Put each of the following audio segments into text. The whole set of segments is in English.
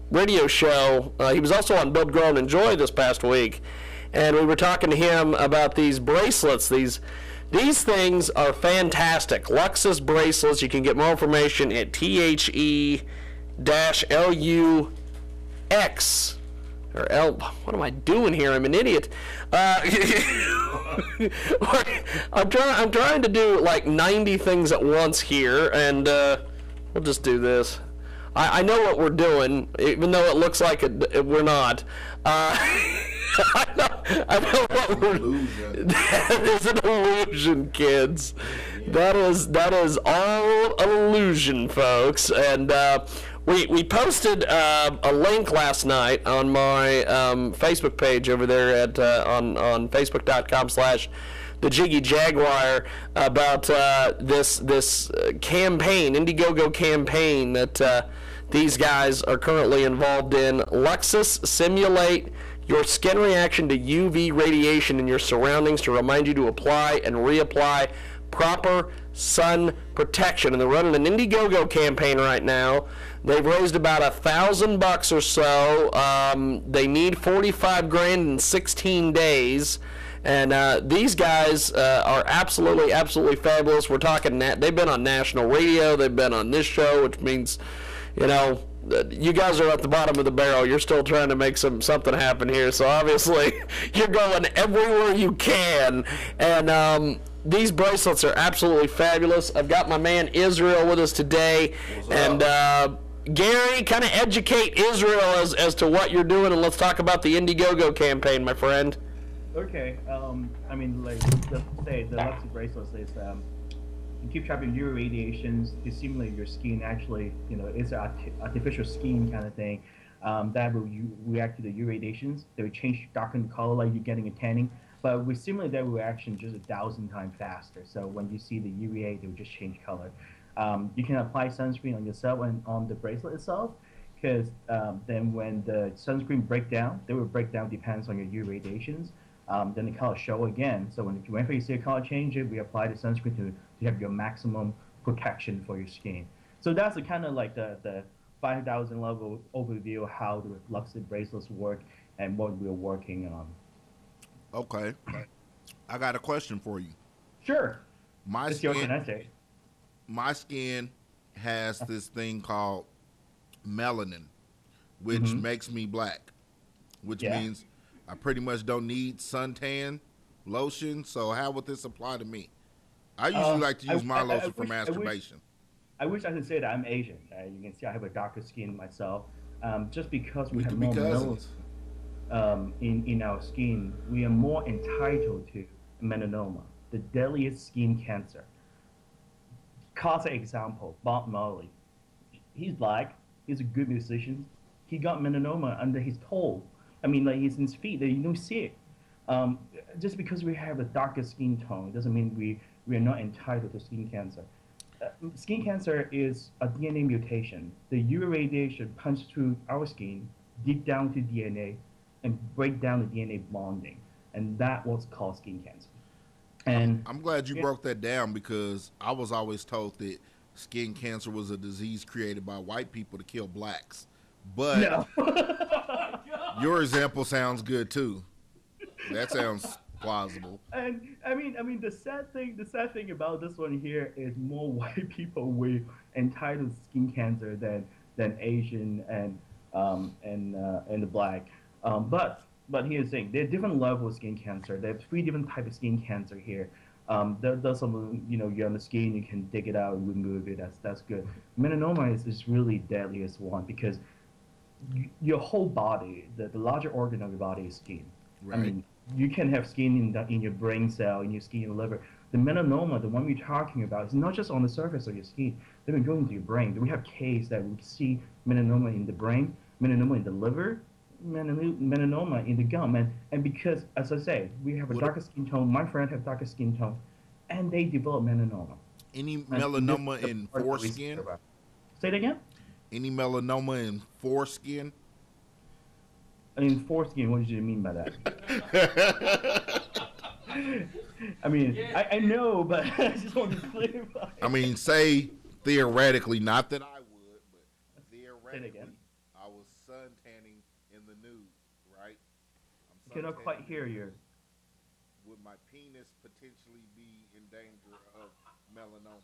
radio show. He was also on Build, Grow, and Enjoy this past week, and we were talking to him about these bracelets. These things are fantastic. Luxus bracelets. You can get more information at THE-LUX. Or L, what am I doing here? I'm an idiot. I'm trying to do like 90 things at once here, and we'll just do this. I know what we're doing, even though it looks like we're not. I know what we're doing. That is an illusion, kids. That is all an illusion, folks. And we posted a link last night on my Facebook page over there at on facebook.com/the Jiggy Jaguar about this campaign, Indiegogo campaign that these guys are currently involved in. Luxus simulate your skin reaction to UV radiation in your surroundings to remind you to apply and reapply proper sun protection. And they're running an Indiegogo campaign right now. They've raised about $1,000 or so. They need 45 grand in 16 days. And these guys are absolutely fabulous. We're talking they've been on national radio. They've been on this show, which means, you know, you guys are at the bottom of the barrel. You're still trying to make something happen here. So obviously, you're going everywhere you can. And these bracelets are absolutely fabulous. I've got my man Israel with us today. And Gary, kind of educate Israel as to what you're doing, and let's talk about the Indiegogo campaign, my friend. Okay. I mean, like, let's say the Luxy bracelets is you keep track of UV radiations to simulate your skin. Actually, you know, it's an artificial skin kind of thing that will react to the UV radiations. They will change, darken the color, like you're getting a tanning. But we simulate that reaction just 1,000 times faster. So when you see the UVA, they will just change color. You can apply sunscreen on yourself and on the bracelet itself, because then when the sunscreen break down, they will break down depends on your UV radiations. Then the color show again. So whenever you see a color change, we apply the sunscreen to have your maximum protection for your skin. So that's the kind of like the 5,000 level overview of how the Luxy bracelets work and what we're working on. Okay. I got a question for you. Sure. My skin has this thing called melanin, which makes me black, which means I pretty much don't need suntan lotion. So how would this apply to me? I usually like to use my lotion for masturbation. I wish I could say that I'm Asian. You can see I have a darker skin myself. Just because we have more melanin in our skin, we are more entitled to melanoma, the deadliest skin cancer. Classic example, Bob Marley. He's black. He's a good musician. He got melanoma under his toe. I mean, like he's in his feet. You don't see it. Just because we have a darker skin tone doesn't mean we are not entitled to skin cancer. Skin cancer is a DNA mutation. The UV radiation punches through our skin, deep down to DNA, and break down the DNA bonding, and that was called skin cancer. And I'm glad you broke that down, because I was always told that skin cancer was a disease created by white people to kill blacks. But no. Your example sounds good too. That sounds plausible. And I mean, the sad thing about this one here is more white people with entitled skin cancer than Asian and the black. But here's the thing: there are different levels of skin cancer. There are 3 different types of skin cancer here. There's some, you know, you're on the skin, you can dig it out and remove it. That's good. Melanoma is really deadliest one, because your whole body, the larger organ of your body is skin. Right. I mean, you can have skin in your brain cell, in your skin, and liver. The melanoma, the one we're talking about, is not just on the surface of your skin. They've been going to your brain. We have cases that we see melanoma in the brain, melanoma in the liver, melanoma in the gum, and because, as I say, we have a darker skin tone. My friend have darker skin tone, and they develop melanoma. Any melanoma in foreskin? Say it again. Any melanoma in foreskin? In foreskin, what do you mean by that? I mean, I know, but I just want to clarify. I mean, say theoretically, not that I would, but theoretically, I was sun tanning in the nude, right? I'm Cannot quite hear you. Would my penis potentially be in danger of melanoma?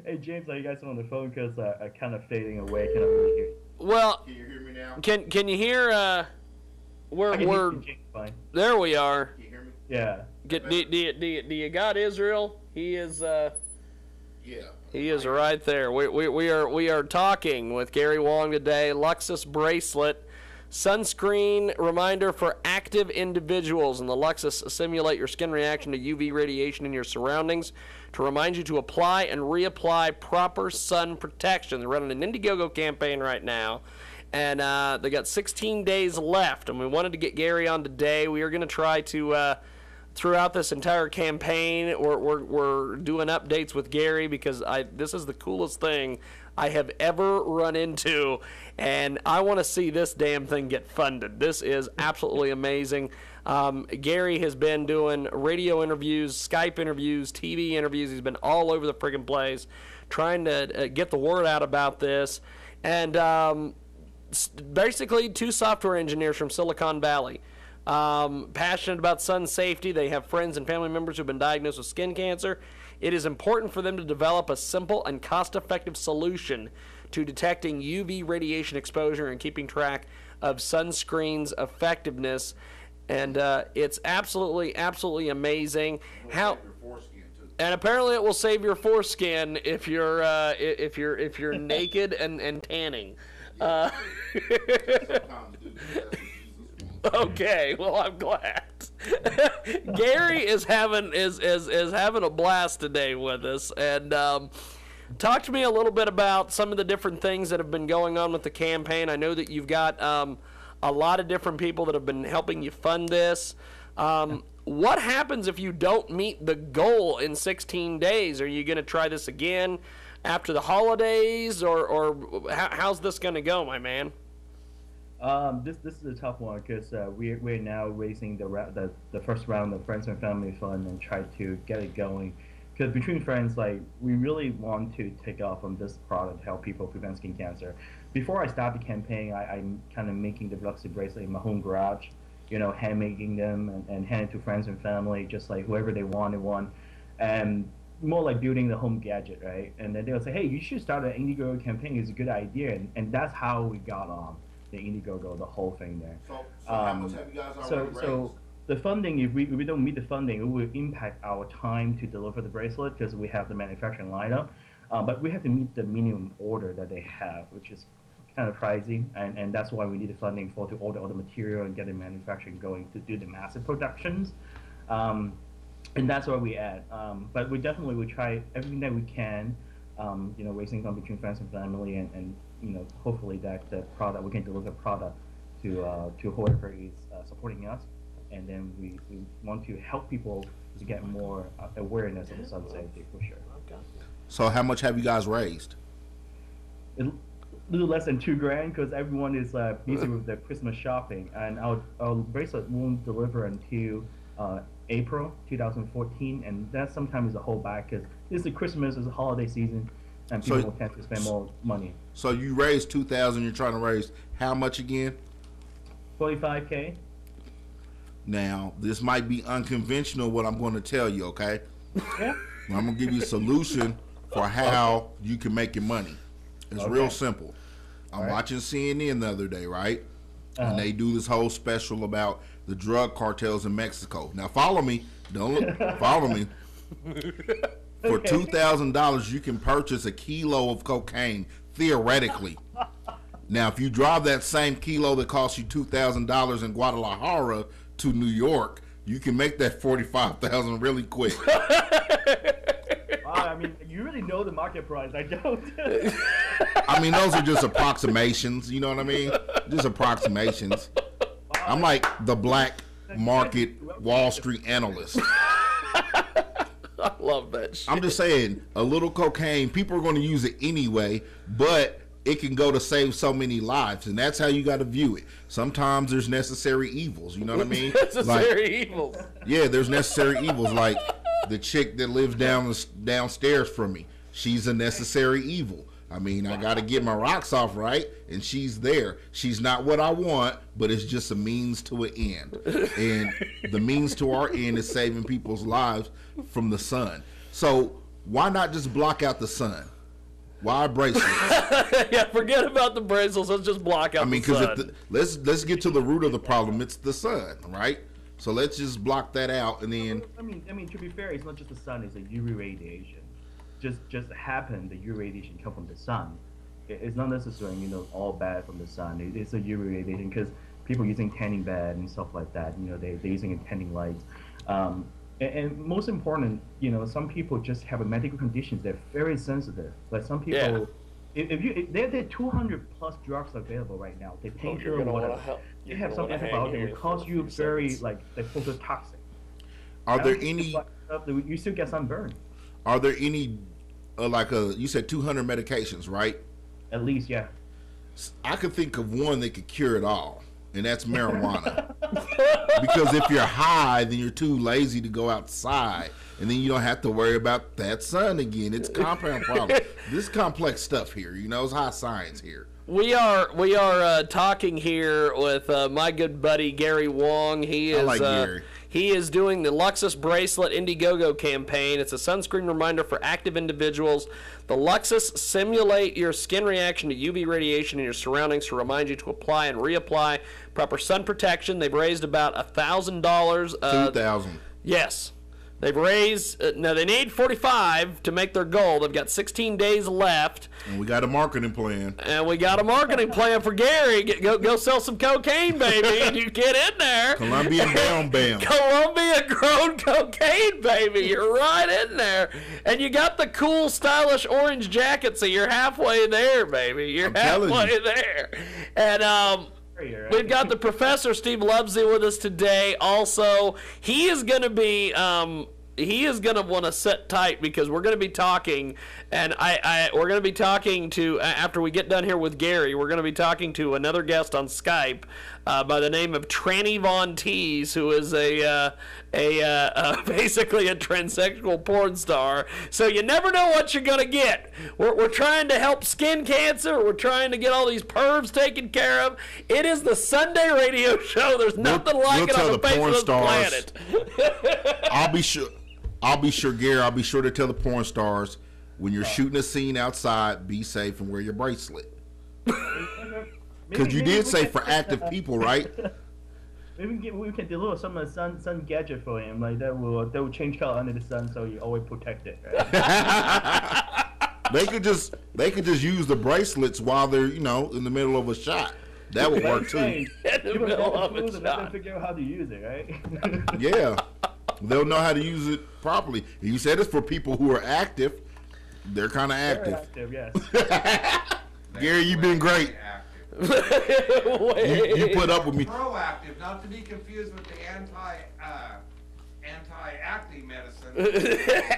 Hey James, are you guys on the phone? Because I'm kind of fading away. Can I really hear you? Well, Can you hear me now? can you hear? We're Fine. there. We are. Can you hear me? Yeah. Do you got Israel? He is. Yeah. He is right there. We are talking with Gary Wong today. Luxus bracelet. Sunscreen reminder for active individuals, and the Luxus simulate your skin reaction to UV radiation in your surroundings to remind you to apply and reapply proper sun protection. They're running an Indiegogo campaign right now, and they got 16 days left, and we wanted to get Gary on today. We are going to try to, throughout this entire campaign, we're doing updates with Gary because this is the coolest thing I have ever run into, and I want to see this damn thing get funded. This is absolutely amazing. Gary has been doing radio interviews, Skype interviews, TV interviews. He's been all over the friggin' place trying to get the word out about this. And basically, two software engineers from Silicon Valley. Passionate about sun safety. They have friends and family members who've been diagnosed with skin cancer. It is important for them to develop a simple and cost-effective solution to detecting UV radiation exposure and keeping track of sunscreen's effectiveness. And it's absolutely amazing. And apparently, it will save your foreskin if you're naked and tanning. Okay, well, I'm glad. Gary is having a blast today with us, and talk to me a little bit about some of the different things that have been going on with the campaign. I know that you've got a lot of different people that have been helping you fund this. What happens if you don't meet the goal in 16 days? Are you going to try this again after the holidays, or how's this going to go, my man? This is a tough one because we're now raising the first round of Friends and Family Fund and try to get it going. Because between friends, like, we really want to take off on this product to help people prevent skin cancer. Before I start the campaign, I'm kind of making the Luxy bracelet in my home garage, hand making them and hand it to friends and family, just like whoever they wanted one, and more like building the home gadget, right? And then they'll say, hey, you should start an Indiegogo campaign. It's a good idea, and that's how we got on the Indiegogo, the whole thing there. So how much have you guys already raised? So the funding, if we don't meet the funding, it will impact our time to deliver the bracelet because we have the manufacturing lineup. But we have to meet the minimum order that they have, which is kind of pricey, and that's why we need the funding to order all the material and get the manufacturing going to do the massive productions. And that's where we at. But we definitely will try everything that we can, raising funds between friends and family, and hopefully that the product, we can deliver product to whoever is supporting us, and then we want to help people to get more awareness of the sun safety for sure. So how much have you guys raised? A little less than $2,000 because everyone is busy with the Christmas shopping, and our bracelet won't deliver until April 2014, and that sometimes is a whole bag because it's the Christmas, it's a holiday season, and people will tend to spend more money. So you raised $2,000. You're trying to raise how much again? $45K. Now this might be unconventional. What I'm going to tell you, okay? Yeah. I'm going to give you a solution for how you can make your money. It's real simple. I'm watching CNN the other day, right? And they do this whole special about the drug cartels in Mexico. Now follow me. Follow me. For $2,000, you can purchase a kilo of cocaine, theoretically. Now, if you drive that same kilo that cost you $2,000 in Guadalajara to New York, you can make that $45,000 really quick. Wow, I mean, you really know the market price. I don't. I mean, those are just approximations. You know what I mean? Just approximations. I'm like the black market Wall Street analyst. I love that shit. I'm just saying, a little cocaine, people are going to use it anyway, but it can go to save so many lives, and that's how you got to view it. Sometimes there's necessary evils, you know what I mean? Necessary evils. Yeah, there's necessary evils, like the chick that lives downstairs from me. She's a necessary evil. I mean, I got to get my rocks off, right? And she's there. She's not what I want, but it's just a means to an end. And the means to our end is saving people's lives from the sun. So why not just block out the sun? Why bracelets? Yeah, forget about the bracelets. Let's just block out the sun. I mean, because let's get to the root of the problem. It's the sun, right? So let's just block that out, and then. I mean, to be fair, it's not just the sun; it's a UV radiation. Just happen the UV radiation come from the sun. It's not necessarily all bad from the sun. It's a UV radiation because people using tanning bed and stuff like that. They're using tanning lights. And most important, some people just have a medical conditions. They're very sensitive. Like some people, if there are 200 plus drugs available right now. They painkiller or whatever. They have some antibiotic that will cause you very they phototoxic. Are there any? You still get sunburn. Are there any you said 200 medications, right? At least, yeah. I could think of one that could cure it all, and that's marijuana. Because if you're high, then you're too lazy to go outside, and then you don't have to worry about that sun again. It's compound problem. This is complex stuff here. It's high science here. We are talking here with my good buddy Gary Wong. I like Gary. He is doing the Luxus Bracelet Indiegogo campaign. It's a sunscreen reminder for active individuals. The Luxus simulate your skin reaction to UV radiation in your surroundings to remind you to apply and reapply proper sun protection. They've raised about $1,000. $2,000. Yes. They've raised, now they need 45 to make their goal. They've got 16 days left. And we got a marketing plan. And we got a marketing plan for Gary. Go sell some cocaine, baby, and you get in there. Colombian brown bam. Colombia grown cocaine, baby. You're right in there. And you got the cool, stylish orange jacket, so you're halfway there, baby. You're halfway there. And, we've got the Professor Steve Lovesley with us today. Also, he is going to be want to sit tight because we're going to be talking, and we're going to be talking to after we get done here with Gary. We're going to be talking to another guest on Skype by the name of Tranny Von Teese, who is basically a transsexual porn star. So you never know what you're going to get. We're trying to help skin cancer. We're trying to get all these pervs taken care of. It is the Sunday radio show. There's nothing like it on the face of this planet. I'll be sure, Gary. I'll be sure to tell the porn stars when you're shooting a scene outside, be safe and wear your bracelet. Because you did say for active people, right? Maybe we can deliver some sun gadget for him, like that will change color under the sun, so you always protect it. Right? They could just use the bracelets while they're in the middle of a shot. That would work too. In the middle of a shot. Let them figure out how to use it, right? Yeah, they'll know how to use it properly. And you said it's for people who are active. They're kind of active. They're active, yes. Gary, you've been great. You put up with me. Proactive, not to be confused with the anti-acne medicine.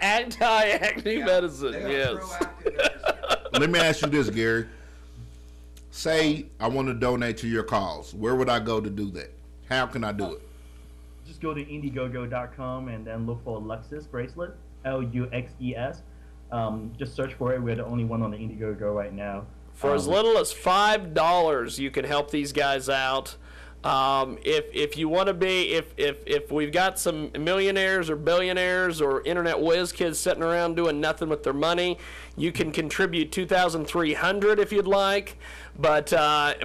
Anti-acne medicine, yes. Let me ask you this, Gary. Say I want to donate to your cause. Where would I go to do that? How can I do it? Just go to Indiegogo.com and then look for Luxus bracelet, Luxes. Just search for it. We're the only one on the Indiegogo right now. For as little as $5, you can help these guys out. If you want to be, if we've got some millionaires or billionaires or internet whiz kids sitting around doing nothing with their money, you can contribute $2,300 if you'd like. But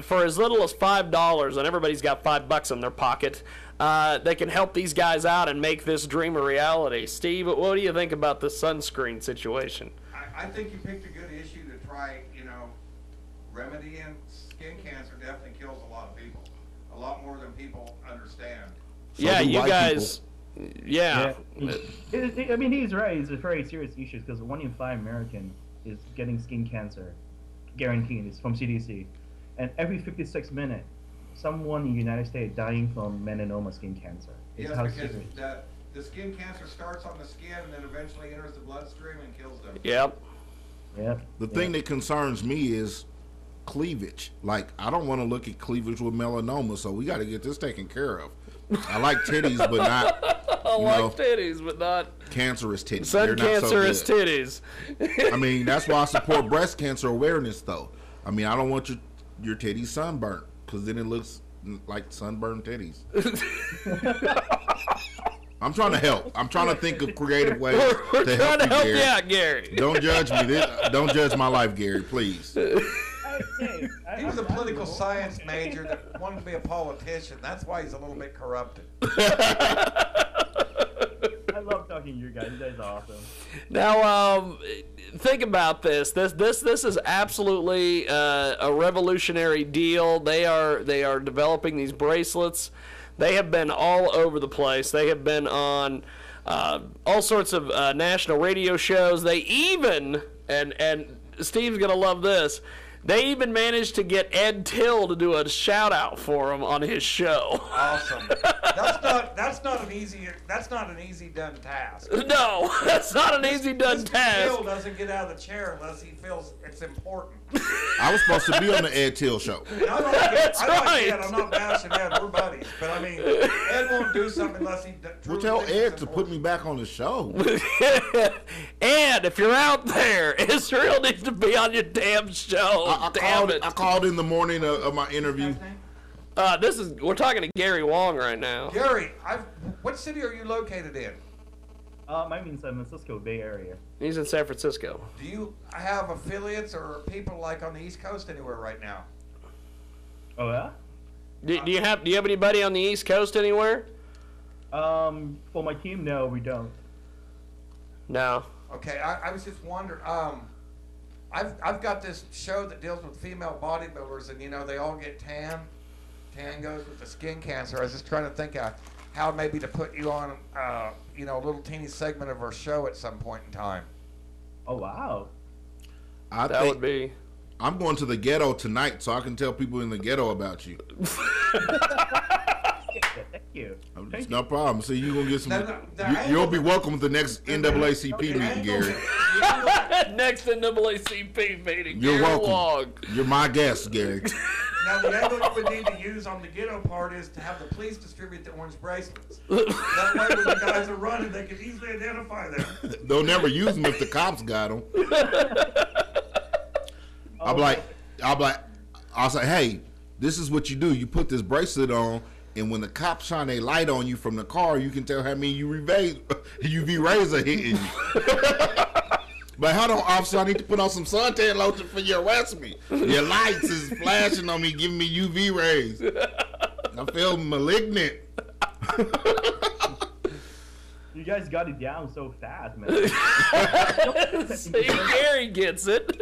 for as little as $5, and everybody's got $5 in their pocket, they can help these guys out and make this dream a reality. Steve, what do you think about the sunscreen situation? I think you picked a good issue to try, remedying skin cancer definitely kills a lot of people. A lot more than people understand. So yeah, you guys. Yeah. I mean, he's right. It's a very serious issue because 1 in 5 Americans is getting skin cancer, guaranteed. It's from CDC, and every 56 minutes, someone in the United States dying from melanoma skin cancer. Yes, because the skin cancer starts on the skin and then eventually enters the bloodstream and kills them. Yep. The thing that concerns me is cleavage. Like, I don't want to look at cleavage with melanoma, so we got to get this taken care of. I like titties, but not sun-like titties, but not cancerous titties. Sun cancerous titties. I mean, that's why I support breast cancer awareness, though. I mean, I don't want your titties sunburnt, because then it looks like sunburned titties. I'm trying to help. I'm trying to think of creative ways We're to trying help to help you, you Gary. out, Gary. Don't judge me. Don't judge my life, Gary, please. He was a political science major that wanted to be a politician. That's why he's a little bit corrupted. I love talking to you guys. You guys are awesome. Now, think about this. This is absolutely a revolutionary deal. They are developing these bracelets. They have been all over the place. They have been on all sorts of national radio shows. They even, and Steve's gonna love this, they even managed to get Ed Till to do a shout out for him on his show. Awesome. That's not an easy done task. No, that's not an easy done task. Till doesn't get out of the chair unless he feels it's important. I was supposed to be on the Ed Till show. And I like Ed. I'm not bashing Ed. We're buddies. But I mean, Ed won't do something unless he. Well, tell Ed to put me back on the show. Ed, if you're out there, Israel needs to be on your damn show. I called in the morning of my interview. We're talking to Gary Wong right now. Gary, what city are you located in? I'm in San Francisco Bay Area. He's in San Francisco. Do you have affiliates or people like on the East Coast anywhere right now? Oh yeah. Do you have anybody on the East Coast anywhere? For my team, no, we don't. No. Okay, I was just wondering. I've got this show that deals with female bodybuilders, and they all get tan. Tan goes with the skin cancer. I was just trying to think how maybe to put you on, a little teeny segment of our show at some point in time. Oh wow. That would be. I'm going to the ghetto tonight, so I can tell people in the ghetto about you. Thank you. It's no problem. So you're gonna get some. You'll be welcome to the next NAACP meeting, Gary. Next NAACP meeting. You're Gary welcome. Wong. You're my guest, Gary. Now, the angle you would need to use on the ghetto part is to have the police distribute the orange bracelets. That way, when the guys are running, they can easily identify them. They'll never use them if the cops got them. I'll say, hey, this is what you do. You put this bracelet on, and when the cops shine a light on you from the car, you can tell how many UV rays are hitting you. But hold on, officer, I need to put on some suntan lotion for you arrest me. Your lights is flashing on me, giving me UV rays. I feel malignant. You guys got it down so fast, man. See, Gary gets it.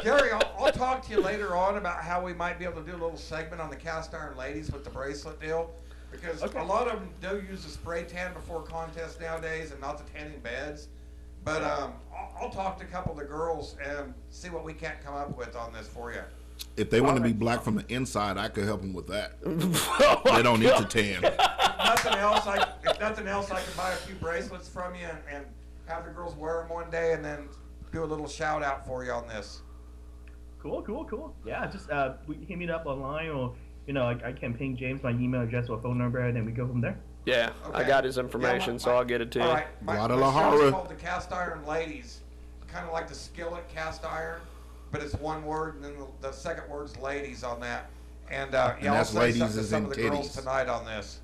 Gary, I'll talk to you later on about how we might be able to do a little segment on the cast iron ladies with the bracelet deal. Because a lot of them do use a spray tan before contests nowadays and not the tanning beds. But I'll talk to a couple of the girls and see what we can't come up with on this for you. If they want to be black from the inside, I could help them with that. They don't need to tan. If nothing else, I can buy a few bracelets from you and have the girls wear them one day and then do a little shout out for you on this. Cool. Yeah, just hit me up online, or I can ping James my email address or phone number, and then we go from there. Yeah, okay. I got his information, so I'll get it to you. All right, my show's called the Cast Iron Ladies, kind of like the skillet cast iron, but it's one word, and then the second word's ladies on that. And I'll say something to some of the girls tonight on this.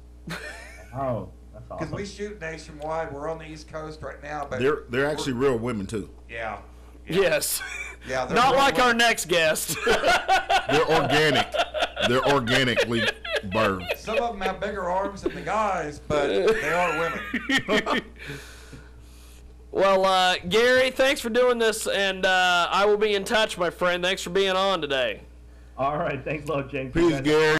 Oh, that's awesome. Because we shoot nationwide. We're on the East Coast right now, but they're actually real women too. Yeah. Yes. Yeah. Not like our next guest. They're organic. They're organically birthed. Some of them have bigger arms than the guys, but they are women. Well, Gary, thanks for doing this, and I will be in touch, my friend. Thanks for being on today. All right, thanks a lot, James. Peace, Gary.